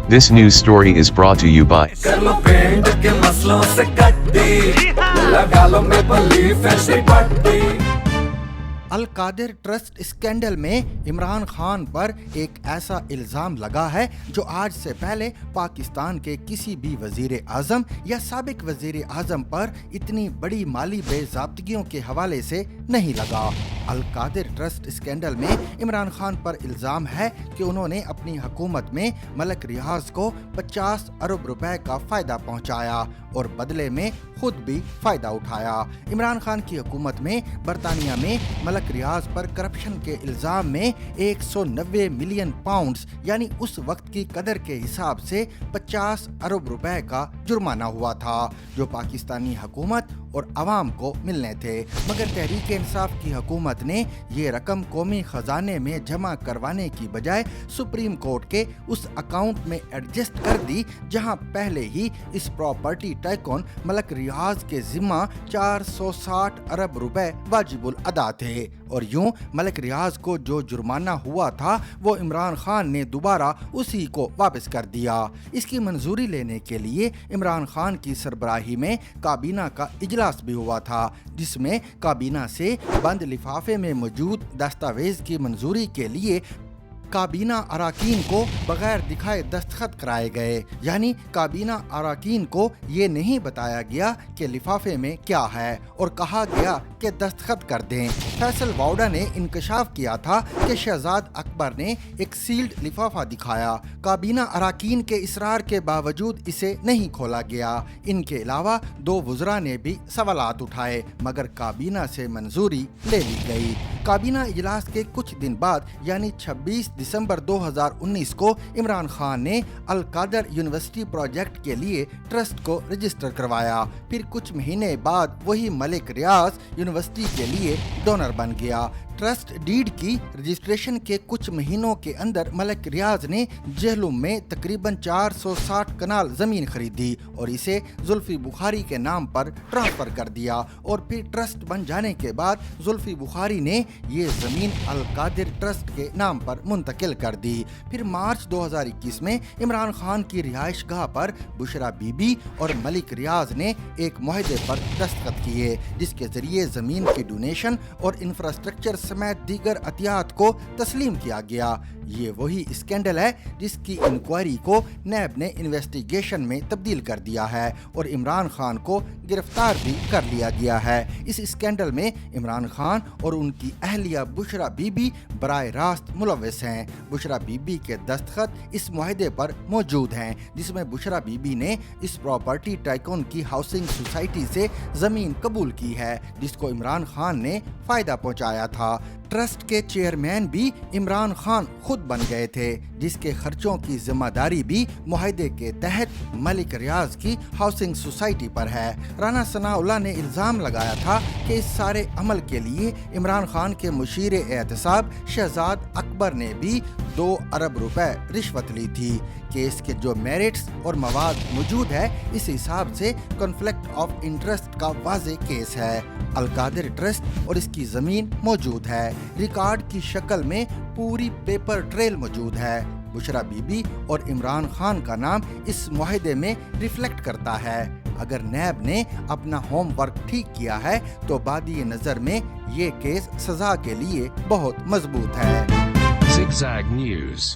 This news story is brought to you by कर लो paint के मसलों से कट्टी, लगा लो मेपल लीफ ऐसी पट्टी। अल कादिर ट्रस्ट स्कैंडल में इमरान खान पर एक ऐसा इल्ज़ाम लगा है जो आज से पहले पाकिस्तान के किसी भी वज़ीर आज़म या साबिक वज़ीर आज़म पर इतनी बड़ी माली बेज़ाब्तगियों के हवाले से नहीं लगा। अल कादिर ट्रस्ट स्कैंडल में इमरान खान पर इल्ज़ाम है कि उन्होंने अपनी हुकूमत में मलिक रियाज को 50 अरब रुपए का फ़ायदा पहुंचाया और बदले में खुद भी फ़ायदा उठाया। इमरान खान की हुकूमत में बरतानिया में मलिक रियाज पर करप्शन के इल्ज़ाम में 190 मिलियन पाउंड्स यानी उस वक्त की कदर के हिसाब से 50 अरब रुपए का जुर्माना हुआ था, जो पाकिस्तानी हुकूमत और अवाम को मिलने थे। मगर तहरीक इंसाफ की हुकूमत ने ये रकम कौमी खजाने में जमा करवाने की बजाय सुप्रीम कोर्ट के उस अकाउंट में एडजस्ट कर दी जहां पहले ही इस प्रॉपर्टी टाइकून मलिक रियाज के जिम्मा 460 अरब रुपए वाजिबुल अदा थे। और यूं मलिक रियाज को जो जुर्माना हुआ था वो इमरान खान ने दोबारा उसी को वापस कर दिया। इसकी मंजूरी लेने के लिए इमरान खान की सरबराही में काबीना का इजलास भी हुआ था, जिसमें काबीना से बंद लिफाफे में मौजूद दस्तावेज की मंजूरी के लिए काबीना अराकीन को बगैर दिखाए दस्तखत कराए गए। यानी काबीना अराकीन को ये नहीं बताया गया कि लिफाफे में क्या है और कहा गया कि दस्तखत कर दें। फैसल वाउडा ने इंकशाफ किया था कि शहजाद अकबर ने एक सील्ड लिफाफा दिखाया। काबीना अराकीन के इसरार के बावजूद इसे नहीं खोला गया। इनके अलावा 2 वुज़रा ने भी सवालात उठाए, मगर काबीना से मंजूरी ले ली गई। काबीना इजलास के कुछ दिन बाद यानी 26 दिसंबर 2019 को इमरान खान ने अल कादर यूनिवर्सिटी प्रोजेक्ट के लिए ट्रस्ट को रजिस्टर करवाया। फिर कुछ महीने बाद वही मलिक रियाज यूनिवर्सिटी के लिए डोनर बन गया। ट्रस्ट डीड की रजिस्ट्रेशन के कुछ महीनों के अंदर मलिक रियाज ने जहलुम में तकरीबन 460 कनाल जमीन खरीदी और इसे जुल्फी बुखारी के नाम पर ट्रांसफर कर दिया। और फिर ट्रस्ट बन जाने के बाद जुल्फी बुखारी ने ये जमीन अल कादिर ट्रस्ट के नाम पर मुंतकिल कर दी। फिर मार्च 2021 में इमरान खान की रिहाइश गाह पर बुशरा बीबी और मलिक रियाज ने एक मुआहदे पर दस्तखत किए, जिसके जरिए जमीन की डोनेशन और इंफ्रास्ट्रक्चर समेत दीगर अतियात को तस्लीम किया गया। ये वही स्कैंडल है जिसकी इंक्वायरी को नैब ने इन्वेस्टिगेशन में तब्दील कर दिया है और इमरान खान को गिरफ्तार भी कर लिया गया है। इस स्कैंडल में इमरान खान और उनकी अहलिया बुशरा बीबी बराह रास्त मुलव्वस हैं। बुशरा बीबी के दस्तखत इस मुआहदे पर मौजूद हैं, जिसमें बुशरा बीबी ने इस प्रॉपर्टी टाइकून की हाउसिंग सोसाइटी से जमीन कबूल की है, जिसको इमरान खान ने फायदा पहुंचाया था। ट्रस्ट के चेयरमैन भी इमरान खान खुद बन गए थे, जिसके खर्चों की जिम्मेदारी भी मुआहदे के तहत मलिक रियाज की हाउसिंग सोसाइटी पर है। राना सनाउल्लाह ने इल्ज़ाम लगाया था कि इस सारे अमल के लिए इमरान खान के मुशीर एहतसाब शहजाद अकबर ने भी 2 अरब रुपए रिश्वत ली थी। केस के जो मेरिट्स और मवाद मौजूद है, इस हिसाब से कॉन्फ्लिक्ट ऑफ इंटरेस्ट का वाज़े केस है। अल कादिर ट्रस्ट और इसकी ज़मीन मौजूद है। रिकॉर्ड की शक्ल में पूरी पेपर ट्रेल मौजूद है। बुशरा बीबी और इमरान खान का नाम इस मुआहदे में रिफ्लेक्ट करता है। अगर नैब ने अपना होमवर्क ठीक किया है तो बादी नज़र में ये केस सजा के लिए बहुत मजबूत है। Zigzag News।